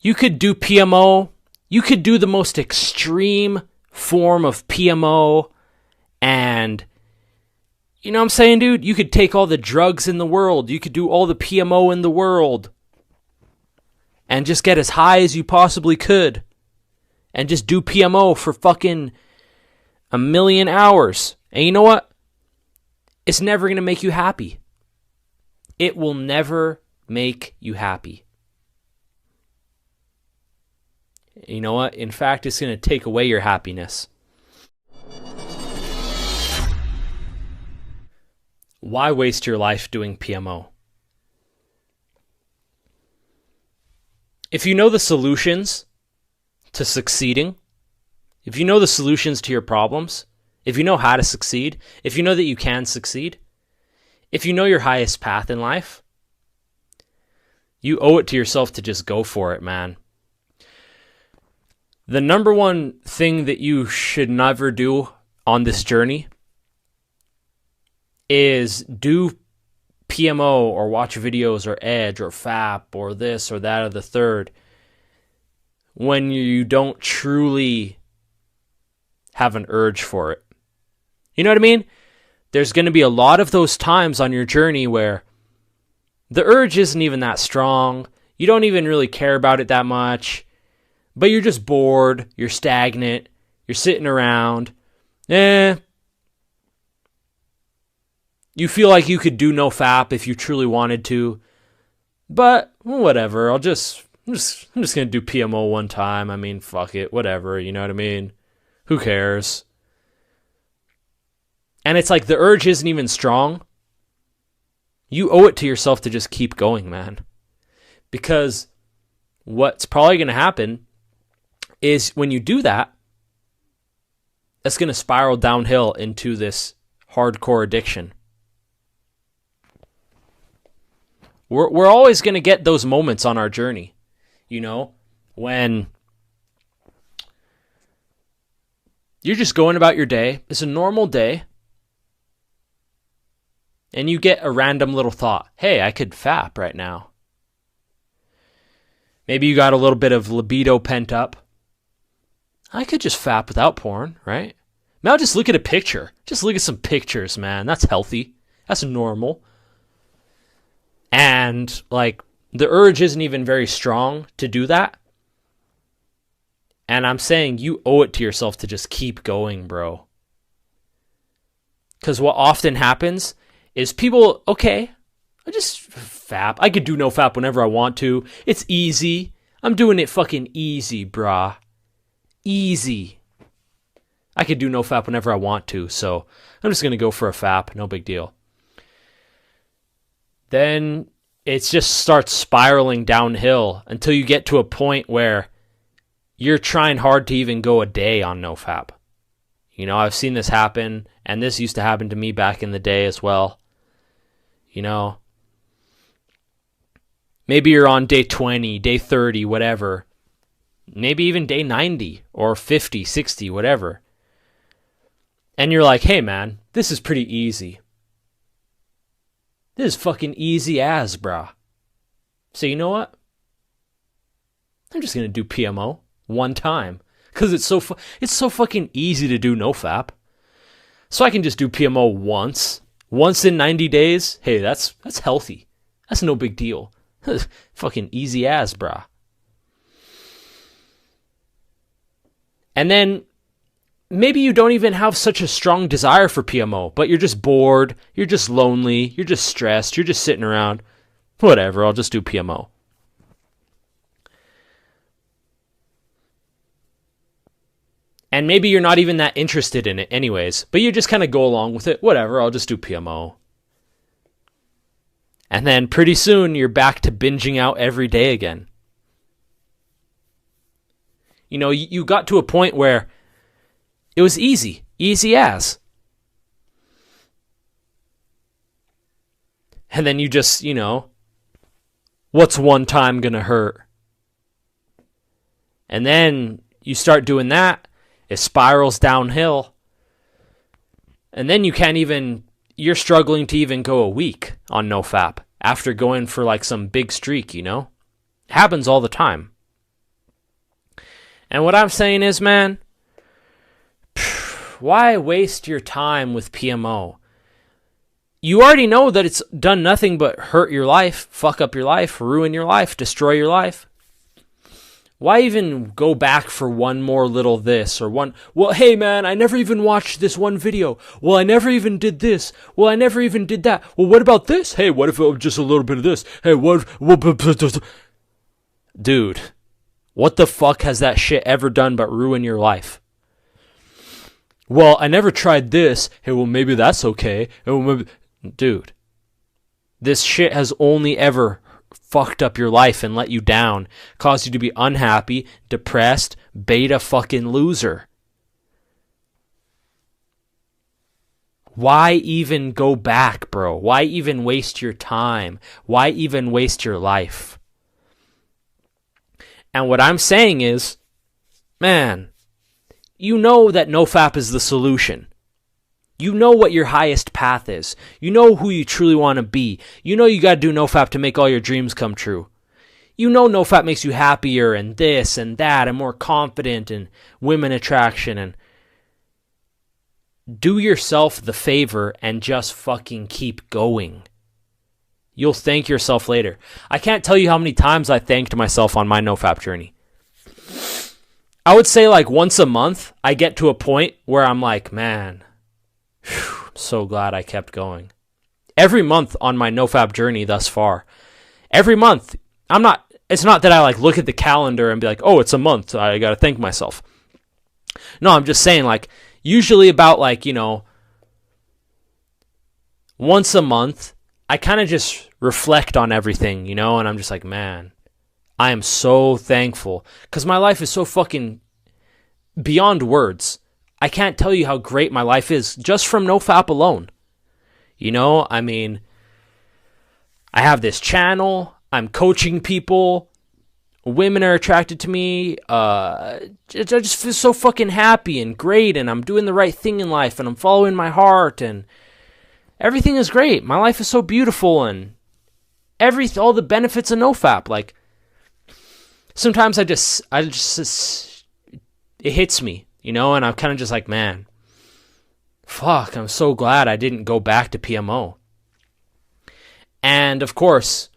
You could do PMO. You could do the most extreme form of PMO. And, you know what I'm saying, dude? You could take all the drugs in the world. You could do all the PMO in the world. And just get as high as you possibly could. And just do PMO for fucking 1,000,000 hours. And you know what? It's never going to make you happy. It will never make you happy. You know what? In fact, it's going to take away your happiness. Why waste your life doing PMO? If you know the solutions to succeeding, if you know the solutions to your problems, if you know how to succeed, if you know that you can succeed, if you know your highest path in life, you owe it to yourself to just go for it, man. The number one thing that you should never do on this journey is do PMO or watch videos or Edge or FAP or this or that or the third when you don't truly have an urge for it. You know what I mean? There's going to be a lot of those times on your journey where the urge isn't even that strong. You don't even really care about it that much. But you're just bored, you're stagnant, you're sitting around. You feel like you could do nofap if you truly wanted to. But whatever, I'm just gonna do PMO one time. I mean, fuck it, whatever, you know what I mean? Who cares? And it's like the urge isn't even strong. You owe it to yourself to just keep going, man. Because what's probably gonna happen is when you do that, it's going to spiral downhill into this hardcore addiction. We're always going to get those moments on our journey, you know, when you're just going about your day. It's a normal day. And you get a random little thought. Hey, I could fap right now. Maybe you got a little bit of libido pent up. I could just fap without porn, right? Now just look at a picture. Just look at some pictures, man. That's healthy. That's normal. And, like, the urge isn't even very strong to do that. And I'm saying you owe it to yourself to just keep going, bro. Because what often happens is people, okay, I just fap. I could do nofap whenever I want to. It's easy. I'm doing it fucking easy, brah. Easy. I could do nofap whenever I want to, so I'm just going to go for a fap. No big deal. Then it just starts spiraling downhill until you get to a point where you're trying hard to even go a day on nofap. You know, I've seen this happen, and this used to happen to me back in the day as well. You know, maybe you're on day 20, day 30, whatever. Maybe even day 90 or 50, 60, whatever. And you're like, hey, man, this is pretty easy. This is fucking easy as, brah. So you know what? I'm just going to do PMO one time. Because it's so fucking easy to do nofap. So I can just do PMO once. Once in 90 days. Hey, that's healthy. That's no big deal. Fucking easy as, brah. And then maybe you don't even have such a strong desire for PMO, but you're just bored, you're just lonely, you're just stressed, you're just sitting around. Whatever, I'll just do PMO. And maybe you're not even that interested in it anyways, but you just kind of go along with it. Whatever, I'll just do PMO. And then pretty soon you're back to binging out every day again. You know, you got to a point where it was easy as. And then you just, you know, what's one time gonna hurt? And then you start doing that, it spirals downhill. And then you're struggling to even go a week on nofap after going for like some big streak, you know? It happens all the time. And what I'm saying is, man, why waste your time with PMO? You already know that it's done nothing but hurt your life, fuck up your life, ruin your life, destroy your life. Why even go back for one more little this or one, well, hey man, I never even watched this one video. Well, I never even did this. Well, I never even did that. Well, what about this? Hey, what if it was just a little bit of this? Hey, what dude, what the fuck has that shit ever done but ruin your life? Well, I never tried this. Hey, well, maybe that's okay. Dude, this shit has only ever fucked up your life and let you down, caused you to be unhappy, depressed, beta fucking loser. Why even go back, bro? Why even waste your time? Why even waste your life? And what I'm saying is, man, you know that nofap is the solution. You know what your highest path is. You know who you truly want to be. You know you got to do nofap to make all your dreams come true. You know nofap makes you happier and this and that and more confident and women attraction. And do yourself the favor and just fucking keep going. You'll thank yourself later. I can't tell you how many times I thanked myself on my nofap journey. I would say like once a month, I get to a point where I'm like, man, I'm so glad I kept going. Every month on my nofap journey thus far, every month, it's not that I like look at the calendar and be like, oh, it's a month, I gotta thank myself. No, I'm just saying like, usually about like, once a month, I kind of just reflect on everything, and I'm just like, man, I am so thankful because my life is so fucking beyond words. I can't tell you how great my life is just from nofap alone. I mean, I have this channel, I'm coaching people, women are attracted to me, I just feel so fucking happy and great, and I'm doing the right thing in life, and I'm following my heart, and everything is great. My life is so beautiful, and all the benefits of nofap. Like, sometimes I just it hits me, and I'm kind of just like, man, fuck, I'm so glad I didn't go back to PMO. And of course,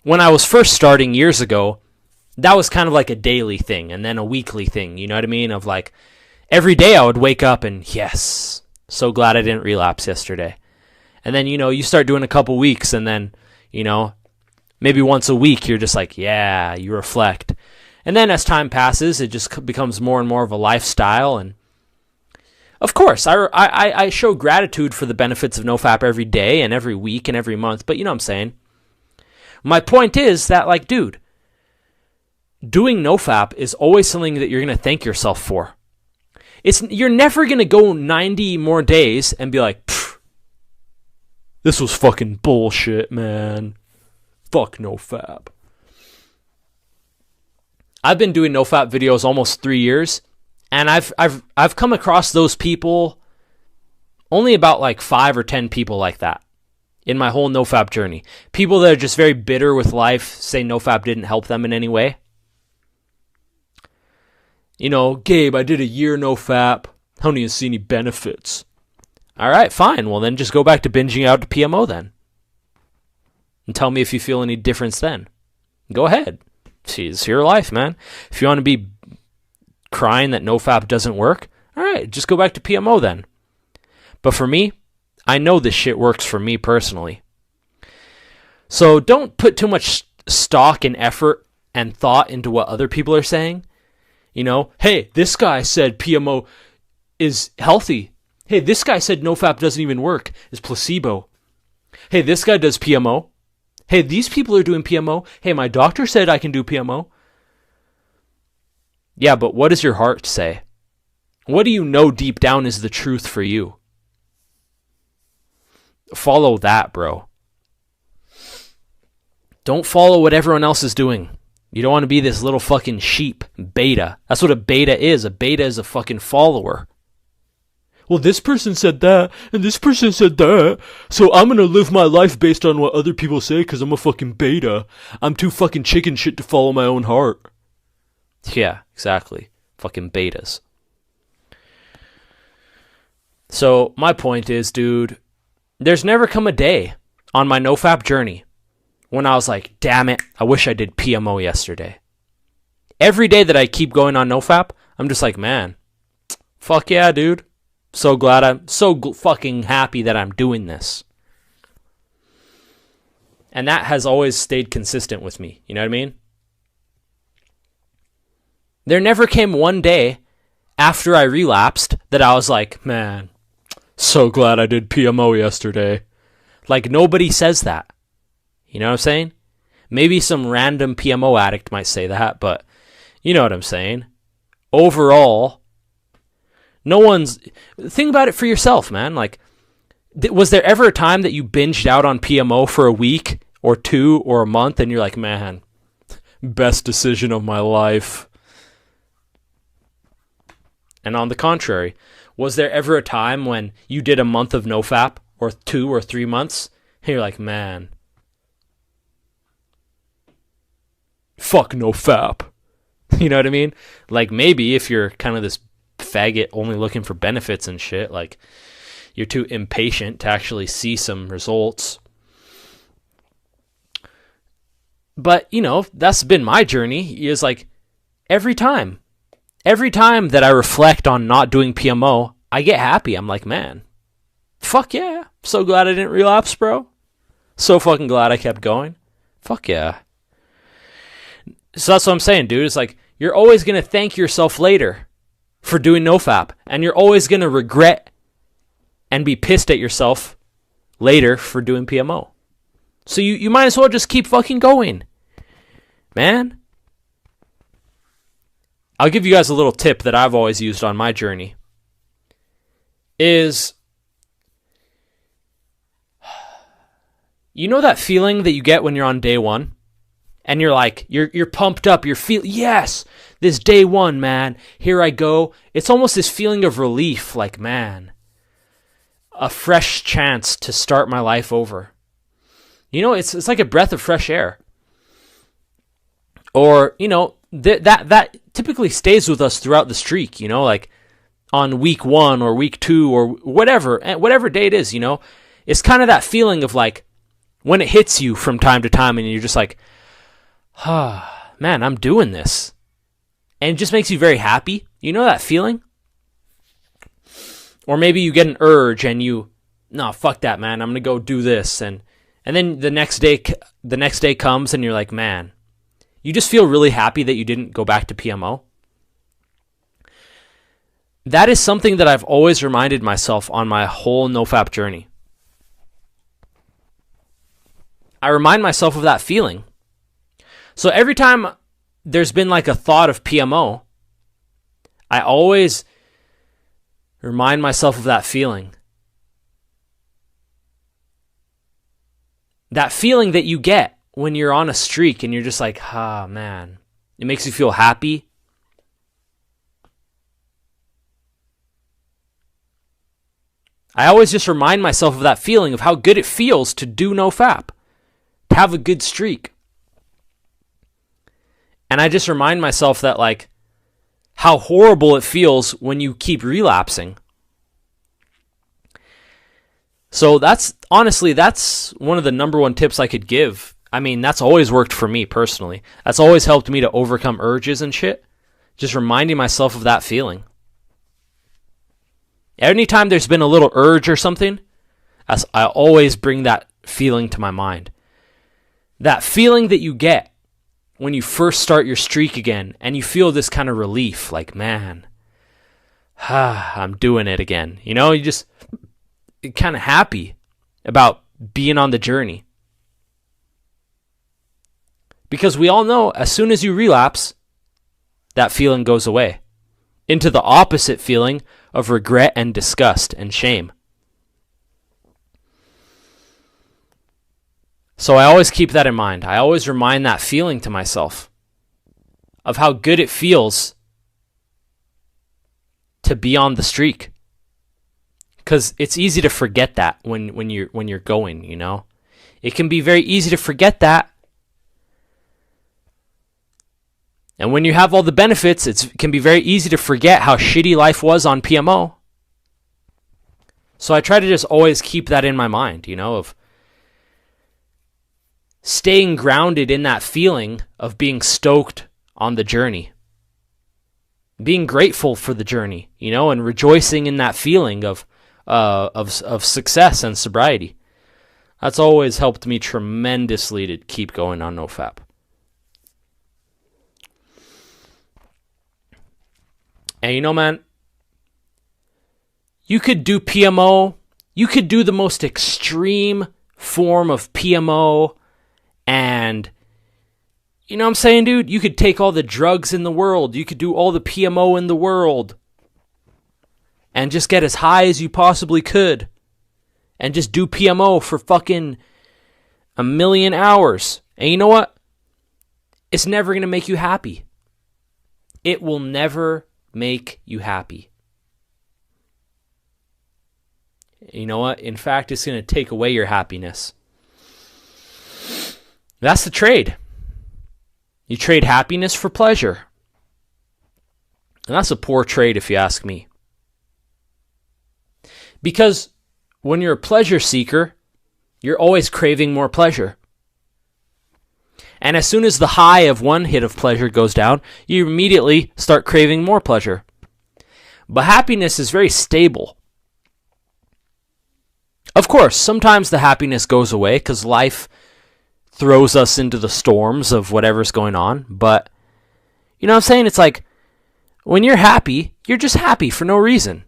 when I was first starting years ago, that was kind of like a daily thing and then a weekly thing, you know what I mean? Of like, every day I would wake up and, yes, so glad I didn't relapse yesterday. And then, you start doing a couple weeks and then, maybe once a week you're just like, yeah, you reflect. And then as time passes, it just becomes more and more of a lifestyle. And of course, I show gratitude for the benefits of nofap every day and every week and every month. But you know what I'm saying? My point is that, like, dude, doing nofap is always something that you're going to thank yourself for. You're never going to go 90 more days and be like, this was fucking bullshit, man. Fuck nofap. I've been doing nofap videos almost 3 years, and I've come across those people, only about like 5 or 10 people like that in my whole nofap journey. People that are just very bitter with life, say nofap didn't help them in any way. Gabe, I did a year nofap. I don't even see any benefits. All right, fine. Well, then just go back to binging out to PMO then. And tell me if you feel any difference then. Go ahead. It's your life, man. If you want to be crying that nofap doesn't work, all right, just go back to PMO then. But for me, I know this shit works for me personally. So don't put too much stock and effort and thought into what other people are saying. Hey, this guy said PMO is healthy. Hey, this guy said nofap doesn't even work. It's placebo. Hey, this guy does PMO. Hey, these people are doing PMO. Hey, my doctor said I can do PMO. Yeah, but what does your heart say? What do you know deep down is the truth for you? Follow that, bro. Don't follow what everyone else is doing. You don't want to be this little fucking sheep, beta. That's what a beta is. A beta is a fucking follower. Well, this person said that, and this person said that, so I'm gonna live my life based on what other people say because I'm a fucking beta. I'm too fucking chicken shit to follow my own heart. Yeah, exactly. Fucking betas. So my point is, dude, there's never come a day on my nofap journey when I was like, damn it, I wish I did PMO yesterday. Every day that I keep going on nofap, I'm just like, man, fuck yeah, dude. So glad I'm so fucking happy that I'm doing this. And that has always stayed consistent with me. You know what I mean? There never came one day after I relapsed that I was like, man, so glad I did PMO yesterday. Like, nobody says that. You know what I'm saying? Maybe some random PMO addict might say that, but you know what I'm saying. Overall, no one's... Think about it for yourself, man. Like, was there ever a time that you binged out on PMO for a week or two or a month and you're like, man, best decision of my life? And on the contrary, was there ever a time when you did a month of nofap or 2 or 3 months and you're like, man, fuck nofap? You know what I mean? Like, maybe if you're kind of this faggot only looking for benefits and shit, like you're too impatient to actually see some results. But, you know, that's been my journey, is like every time that I reflect on not doing PMO, I get happy. I'm like, man, fuck yeah. So glad I didn't relapse, bro. So fucking glad I kept going. Fuck yeah. So that's what I'm saying, dude. It's like, you're always going to thank yourself later for doing nofap. And you're always going to regret and be pissed at yourself later for doing PMO. So you might as well just keep fucking going, man. I'll give you guys a little tip that I've always used on my journey. Is, you know that feeling that you get when you're on day one? And you're like, you're pumped up, yes, this day one, man, here I go. It's almost this feeling of relief, like, man, a fresh chance to start my life over. You know, it's like a breath of fresh air. Or, you know, that typically stays with us throughout the streak, you know, like on week 1 or week 2 or whatever day it is, you know. It's kind of that feeling of like when it hits you from time to time and you're just like, man, I'm doing this. And it just makes you very happy. You know that feeling? Or maybe you get an urge and no, fuck that, man, I'm going to go do this. And then the next day comes and you're like, man, you just feel really happy that you didn't go back to PMO. That is something that I've always reminded myself on my whole nofap journey. I remind myself of that feeling. So every time there's been like a thought of PMO, I always remind myself of that feeling. That feeling that you get when you're on a streak and you're just like, man. It makes you feel happy. I always just remind myself of that feeling of how good it feels to do nofap, to have a good streak. And I just remind myself that, like, how horrible it feels when you keep relapsing. So that's one of the number one tips I could give. I mean, that's always worked for me personally. That's always helped me to overcome urges and shit. Just reminding myself of that feeling. Anytime there's been a little urge or something, I always bring that feeling to my mind. That feeling that you get when you first start your streak again and you feel this kind of relief, like, man, I'm doing it again. You know, you're kind of happy about being on the journey. Because we all know as soon as you relapse, that feeling goes away into the opposite feeling of regret and disgust and shame. So I always keep that in mind. I always remind that feeling to myself of how good it feels to be on the streak. Because it's easy to forget that when you're going, you know. It can be very easy to forget that And when you have all the benefits, it can be very easy to forget how shitty life was on PMO. So I try to just always keep that in my mind, of staying grounded in that feeling of being stoked on the journey. Being grateful for the journey, and rejoicing in that feeling of success and sobriety. That's always helped me tremendously to keep going on nofap. And man, you could do PMO, you could do the most extreme form of PMO, and you know what I'm saying, dude? You could take all the drugs in the world, you could do all the PMO in the world, and just get as high as you possibly could, and just do PMO for fucking 1,000,000 hours. And you know what? It's never going to make you happy. It will never make you happy. You know what? In fact, it's going to take away your happiness. That's the trade. You trade happiness for pleasure. And that's a poor trade if you ask me. Because when you're a pleasure seeker, you're always craving more pleasure. And as soon as the high of one hit of pleasure goes down, you immediately start craving more pleasure. But happiness is very stable. Of course, sometimes the happiness goes away because life throws us into the storms of whatever's going on. But, you know what I'm saying? It's like, when you're happy, you're just happy for no reason.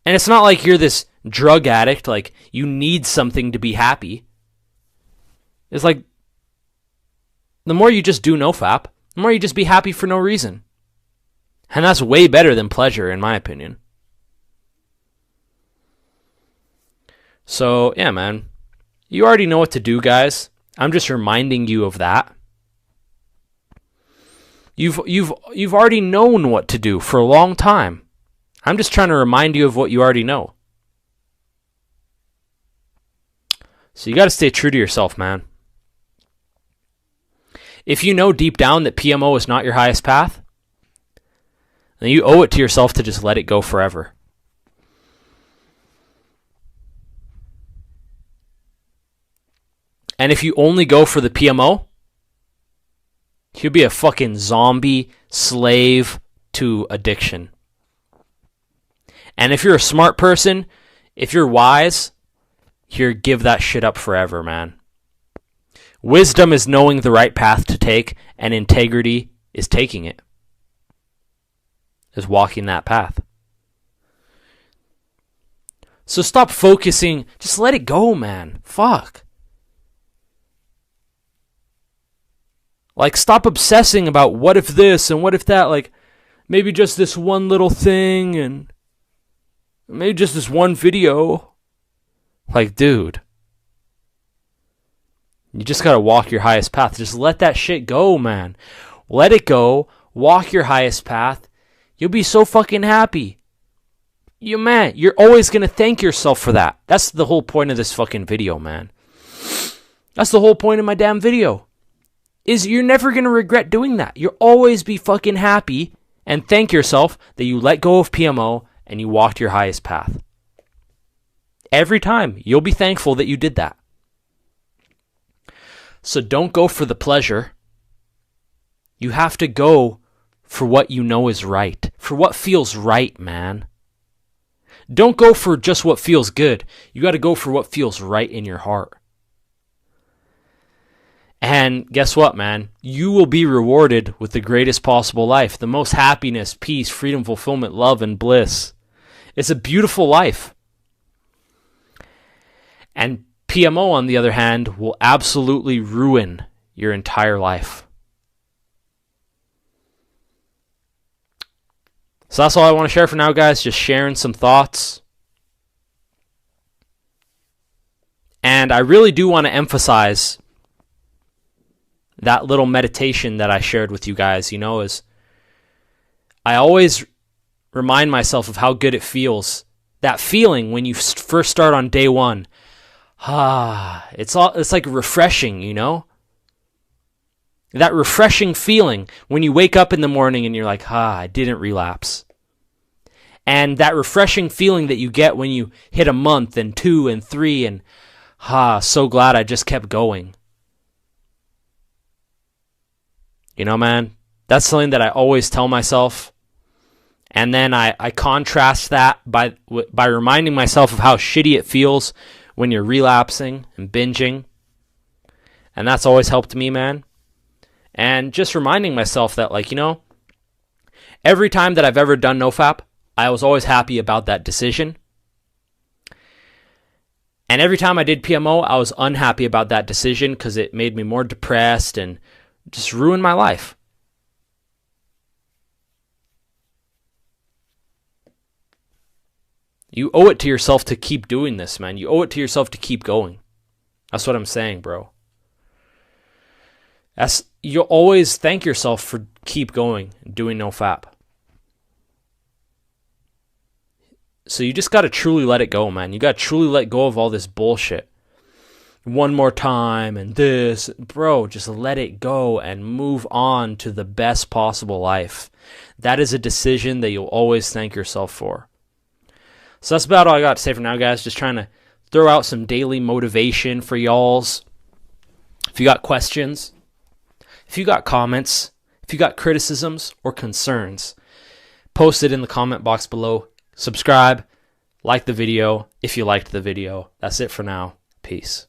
And it's not like you're this drug addict, like you need something to be happy. It's like, the more you just do nofap, the more you just be happy for no reason. And that's way better than pleasure, in my opinion. So, yeah, man. You already know what to do, guys. I'm just reminding you of that. You've already known what to do for a long time. I'm just trying to remind you of what you already know. So you got to stay true to yourself, man. If you know deep down that PMO is not your highest path, then you owe it to yourself to just let it go forever. And if you only go for the PMO, you'll be a fucking zombie slave to addiction. And if you're a smart person, if you're wise, here, give that shit up forever, man. Wisdom is knowing the right path to take, and integrity is taking it. Is walking that path. So stop focusing. Just let it go, man. Fuck. Like, stop obsessing about what if this and what if that. Like, maybe just this one little thing and maybe just this one video. Like, dude. You just gotta walk your highest path. Just let that shit go, man. Let it go. Walk your highest path. You'll be so fucking happy. You're always gonna thank yourself for that. That's the whole point of this fucking video, man. That's the whole point of my damn video. Is you're never gonna regret doing that. You'll always be fucking happy and thank yourself that you let go of PMO and you walked your highest path. Every time, you'll be thankful that you did that. So don't go for the pleasure. You have to go for what you know is right. For what feels right, man. Don't go for just what feels good. You got to go for what feels right in your heart. And guess what, man? You will be rewarded with the greatest possible life. The most happiness, peace, freedom, fulfillment, love, and bliss. It's a beautiful life. And PMO, on the other hand, will absolutely ruin your entire life. So that's all I want to share for now, guys. Just sharing some thoughts. And I really do want to emphasize that little meditation that I shared with you guys, is I always remind myself of how good it feels. That feeling when you first start on day one. It's like refreshing, That refreshing feeling when you wake up in the morning and you're like, I didn't relapse. And that refreshing feeling that you get when you hit a month and 2 and 3 and, so glad I just kept going. You know, man, that's something that I always tell myself. And then I contrast that by reminding myself of how shitty it feels when you're relapsing and binging. And that's always helped me, man. And just reminding myself that, like, you know, every time that I've ever done nofap, I was always happy about that decision. And every time I did PMO, I was unhappy about that decision because it made me more depressed and just ruined my life. You owe it to yourself to keep doing this, man. You owe it to yourself to keep going. That's what I'm saying, bro. You'll always thank yourself for keep going and doing nofap. So you just got to truly let it go, man. You got to truly let go of all this bullshit. One more time and this. Bro, just let it go and move on to the best possible life. That is a decision that you'll always thank yourself for. So that's about all I got to say for now, guys. Just trying to throw out some daily motivation for y'alls. If you got questions, if you got comments, if you got criticisms or concerns, post it in the comment box below. Subscribe, like the video if you liked the video. That's it for now. Peace.